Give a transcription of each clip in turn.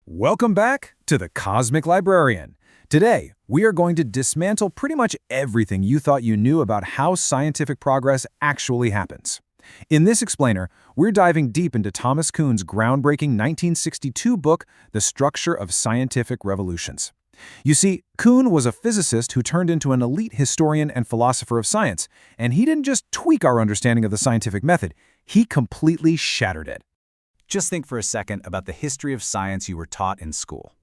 Welcome back to the Cosmic Librarian. Today, we are going to dismantle pretty much everything you thought you knew about how scientific progress actually happens. In this explainer, we're diving deep into Thomas Kuhn's groundbreaking 1962 book, The Structure of Scientific Revolutions. You see, Kuhn was a physicist who turned into an elite historian and philosopher of science, and he didn't just tweak our understanding of the scientific method, he completely shattered it. Just think for a second about the history of science you were taught in school.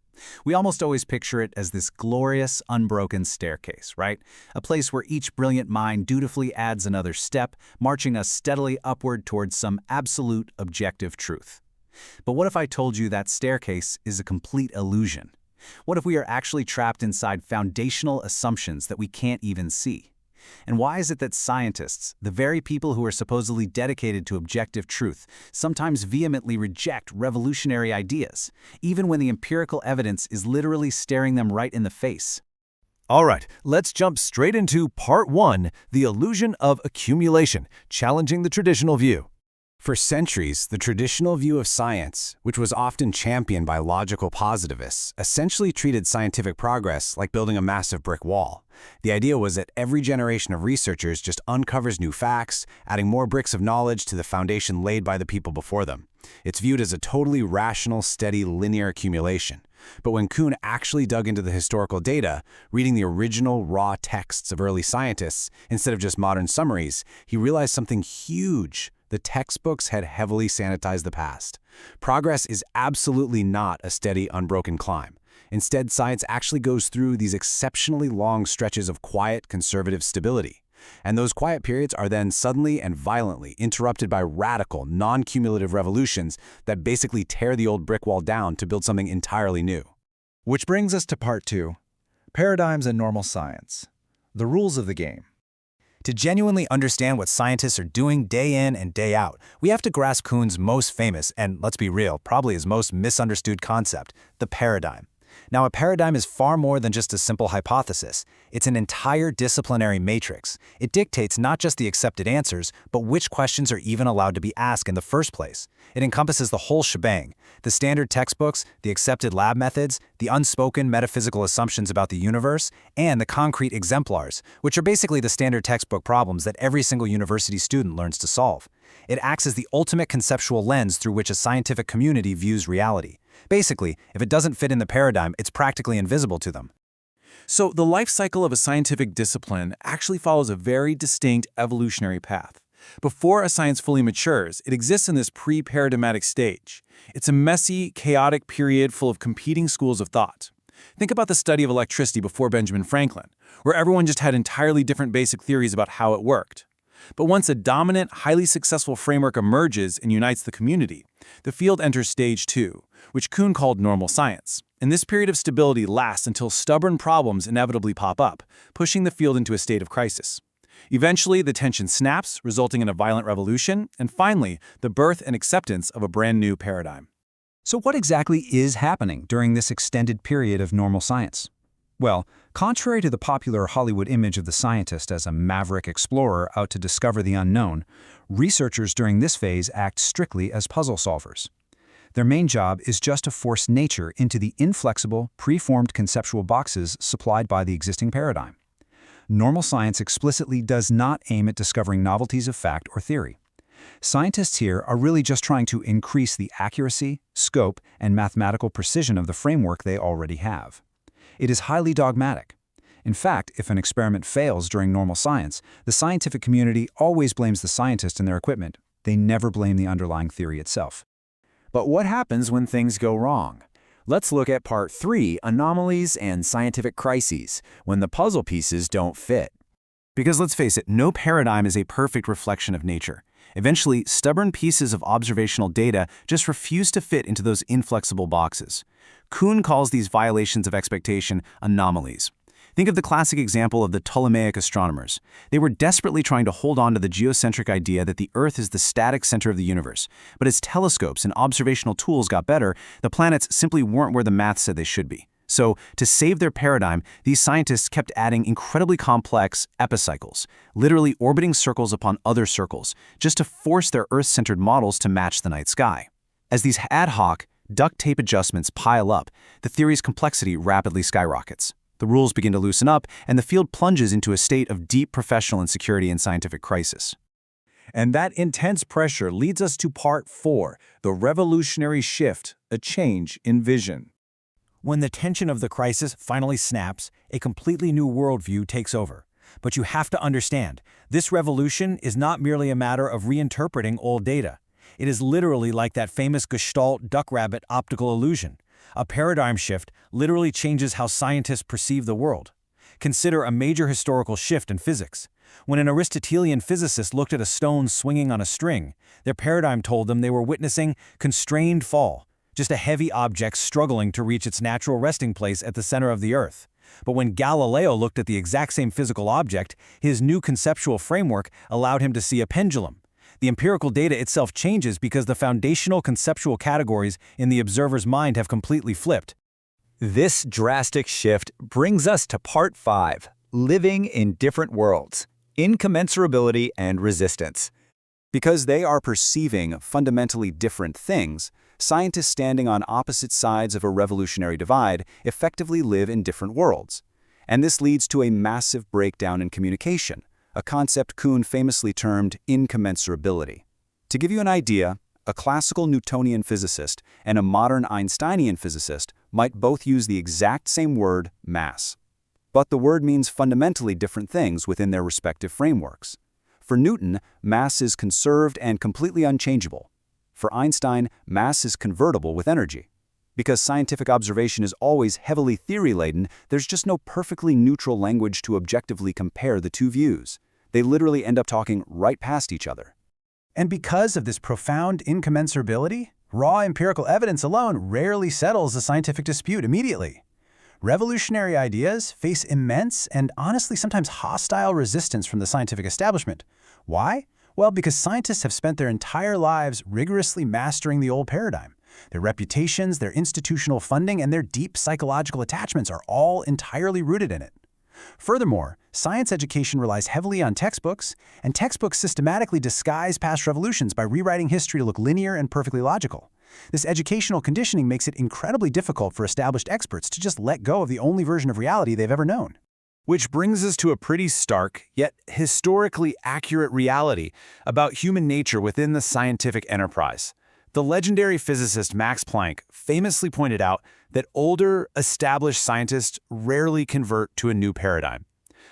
We almost always picture it as this glorious, unbroken staircase, right? A place where each brilliant mind dutifully adds another step, marching us steadily upward towards some absolute objective truth. But what if I told you that staircase is a complete illusion? What if we are actually trapped inside foundational assumptions that we can't even see? And why is it that scientists, the very people who are supposedly dedicated to objective truth, sometimes vehemently reject revolutionary ideas, even when the empirical evidence is literally staring them right in the face? All right, let's jump straight into Part 1, the illusion of accumulation, challenging the traditional view. For centuries, the traditional view of science, which was often championed by logical positivists, essentially treated scientific progress like building a massive brick wall. The idea was that every generation of researchers just uncovers new facts, adding more bricks of knowledge to the foundation laid by the people before them. It's viewed as a totally rational, steady, linear accumulation. But when Kuhn actually dug into the historical data, reading the original raw texts of early scientists instead of just modern summaries, he realized something huge. The textbooks had heavily sanitized the past. Progress is absolutely not a steady, unbroken climb. Instead, science actually goes through these exceptionally long stretches of quiet, conservative stability. And those quiet periods are then suddenly and violently interrupted by radical, non-cumulative revolutions that basically tear the old brick wall down to build something entirely new. Which brings us to Part 2, Paradigms in Normal Science, the rules of the game. To genuinely understand what scientists are doing day in and day out, we have to grasp Kuhn's most famous, and let's be real, probably his most misunderstood concept, the paradigm. Now, a paradigm is far more than just a simple hypothesis. It's an entire disciplinary matrix. It dictates not just the accepted answers, but which questions are even allowed to be asked in the first place. It encompasses the whole shebang: the standard textbooks, the accepted lab methods, the unspoken metaphysical assumptions about the universe, and the concrete exemplars, which are basically the standard textbook problems that every single university student learns to solve. It acts as the ultimate conceptual lens through which a scientific community views reality. Basically, if it doesn't fit in the paradigm, it's practically invisible to them. So the life cycle of a scientific discipline actually follows a very distinct evolutionary path. Before a science fully matures, it exists in this pre-paradigmatic stage. It's a messy, chaotic period full of competing schools of thought. Think about the study of electricity before Benjamin Franklin, where everyone just had entirely different basic theories about how it worked. But once a dominant, highly successful framework emerges and unites the community, the field enters stage 2, which Kuhn called normal science. And this period of stability lasts until stubborn problems inevitably pop up, pushing the field into a state of crisis. Eventually, the tension snaps, resulting in a violent revolution, and finally, the birth and acceptance of a brand new paradigm. So what exactly is happening during this extended period of normal science? Well, contrary to the popular Hollywood image of the scientist as a maverick explorer out to discover the unknown, researchers during this phase act strictly as puzzle solvers. Their main job is just to force nature into the inflexible, preformed conceptual boxes supplied by the existing paradigm. Normal science explicitly does not aim at discovering novelties of fact or theory. Scientists here are really just trying to increase the accuracy, scope, and mathematical precision of the framework they already have. It is highly dogmatic. In fact, if an experiment fails during normal science, the scientific community always blames the scientist and their equipment. They never blame the underlying theory itself. But what happens when things go wrong? Let's look at Part 3, Anomalies and Scientific Crises, when the puzzle pieces don't fit. Because let's face it, no paradigm is a perfect reflection of nature. Eventually, stubborn pieces of observational data just refuse to fit into those inflexible boxes. Kuhn calls these violations of expectation anomalies. Think of the classic example of the Ptolemaic astronomers. They were desperately trying to hold on to the geocentric idea that the Earth is the static center of the universe. But as telescopes and observational tools got better, the planets simply weren't where the math said they should be. So, to save their paradigm, these scientists kept adding incredibly complex epicycles, literally orbiting circles upon other circles, just to force their Earth-centered models to match the night sky. As these ad hoc, duct tape adjustments pile up, the theory's complexity rapidly skyrockets. The rules begin to loosen up, and the field plunges into a state of deep professional insecurity and scientific crisis. And that intense pressure leads us to Part 4, the revolutionary shift, a change in vision. When the tension of the crisis finally snaps, a completely new worldview takes over. But you have to understand, this revolution is not merely a matter of reinterpreting old data. It is literally like that famous Gestalt duck-rabbit optical illusion. A paradigm shift literally changes how scientists perceive the world. Consider a major historical shift in physics. When an Aristotelian physicist looked at a stone swinging on a string, their paradigm told them they were witnessing constrained fall, just a heavy object struggling to reach its natural resting place at the center of the Earth. But when Galileo looked at the exact same physical object, his new conceptual framework allowed him to see a pendulum. The empirical data itself changes because the foundational conceptual categories in the observer's mind have completely flipped. This drastic shift brings us to Part 5, Living in Different Worlds, Incommensurability and Resistance. Because they are perceiving fundamentally different things, scientists standing on opposite sides of a revolutionary divide effectively live in different worlds. And this leads to a massive breakdown in communication, a concept Kuhn famously termed incommensurability. To give you an idea, a classical Newtonian physicist and a modern Einsteinian physicist might both use the exact same word, mass. But the word means fundamentally different things within their respective frameworks. For Newton, mass is conserved and completely unchangeable. For Einstein, mass is convertible with energy. Because scientific observation is always heavily theory-laden, there's just no perfectly neutral language to objectively compare the two views. They literally end up talking right past each other. And because of this profound incommensurability, raw empirical evidence alone rarely settles a scientific dispute immediately. Revolutionary ideas face immense and honestly sometimes hostile resistance from the scientific establishment. Why? Well, because scientists have spent their entire lives rigorously mastering the old paradigm. Their reputations, their institutional funding, and their deep psychological attachments are all entirely rooted in it. Furthermore, science education relies heavily on textbooks, and textbooks systematically disguise past revolutions by rewriting history to look linear and perfectly logical. This educational conditioning makes it incredibly difficult for established experts to just let go of the only version of reality they've ever known. Which brings us to a pretty stark, yet historically accurate reality about human nature within the scientific enterprise. The legendary physicist Max Planck famously pointed out that older, established scientists rarely convert to a new paradigm.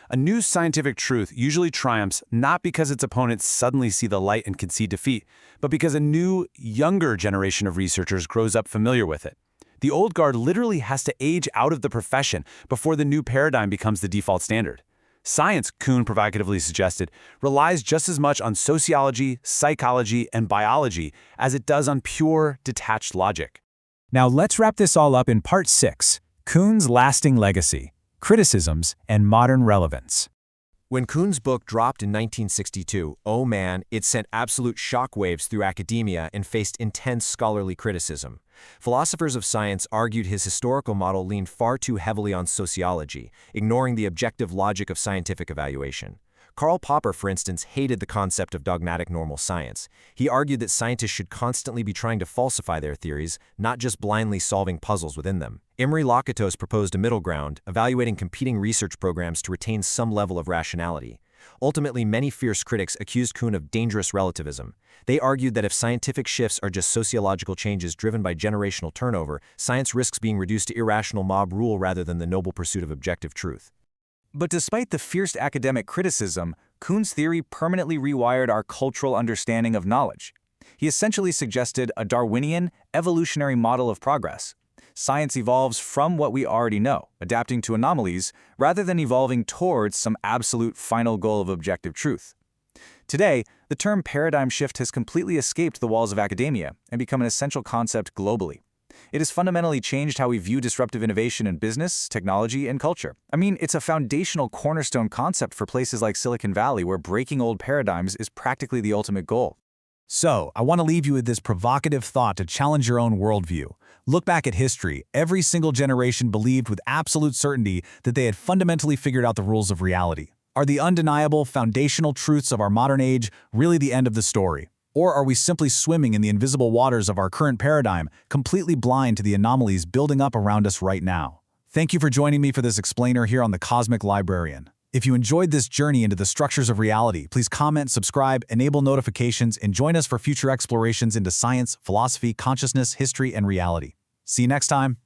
A new scientific truth usually triumphs not because its opponents suddenly see the light and concede defeat, but because a new, younger generation of researchers grows up familiar with it. The old guard literally has to age out of the profession before the new paradigm becomes the default standard. Science, Kuhn provocatively suggested, relies just as much on sociology, psychology, and biology as it does on pure, detached logic. Now let's wrap this all up in Part 6, Kuhn's lasting legacy, criticisms, and modern relevance. When Kuhn's book dropped in 1962, oh man, it sent absolute shockwaves through academia and faced intense scholarly criticism. Philosophers of science argued his historical model leaned far too heavily on sociology, ignoring the objective logic of scientific evaluation. Karl Popper, for instance, hated the concept of dogmatic normal science. He argued that scientists should constantly be trying to falsify their theories, not just blindly solving puzzles within them. Imre Lakatos proposed a middle ground, evaluating competing research programs to retain some level of rationality. Ultimately, many fierce critics accused Kuhn of dangerous relativism. They argued that if scientific shifts are just sociological changes driven by generational turnover, science risks being reduced to irrational mob rule rather than the noble pursuit of objective truth. But despite the fierce academic criticism, Kuhn's theory permanently rewired our cultural understanding of knowledge. He essentially suggested a Darwinian, evolutionary model of progress. Science evolves from what we already know, adapting to anomalies, rather than evolving towards some absolute final goal of objective truth. Today, the term paradigm shift has completely escaped the walls of academia and become an essential concept globally. It has fundamentally changed how we view disruptive innovation in business, technology, and culture. I mean, it's a foundational cornerstone concept for places like Silicon Valley, where breaking old paradigms is practically the ultimate goal. So, I want to leave you with this provocative thought to challenge your own worldview. Look back at history. Every single generation believed with absolute certainty that they had fundamentally figured out the rules of reality. Are the undeniable, foundational truths of our modern age really the end of the story? Or are we simply swimming in the invisible waters of our current paradigm, completely blind to the anomalies building up around us right now? Thank you for joining me for this explainer here on the Cosmic Librarian. If you enjoyed this journey into the structures of reality, please comment, subscribe, enable notifications, and join us for future explorations into science, philosophy, consciousness, history, and reality. See you next time.